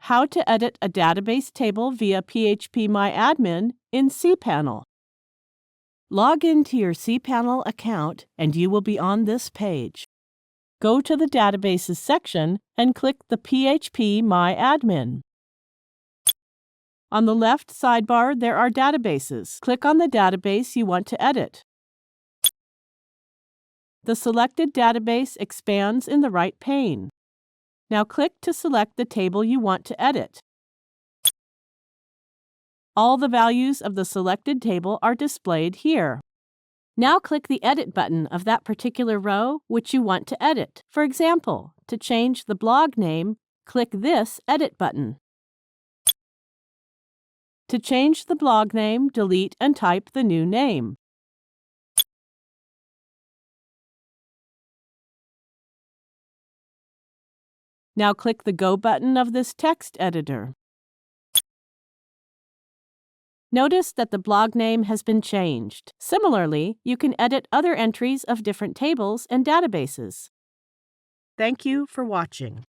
How to edit a database table via phpMyAdmin in cPanel. Log into your cPanel account and you will be on this page. Go to the Databases section and click the phpMyAdmin. On the left sidebar, there are databases. Click on the database you want to edit. The selected database expands in the right pane. Now click to select the table you want to edit. All the values of the selected table are displayed here. Now click the Edit button of that particular row which you want to edit. For example, to change the blog name, click this Edit button. To change the blog name, delete and type the new name. Now click the Go button of this text editor. Notice that the blog name has been changed. Similarly, you can edit other entries of different tables and databases. Thank you for watching.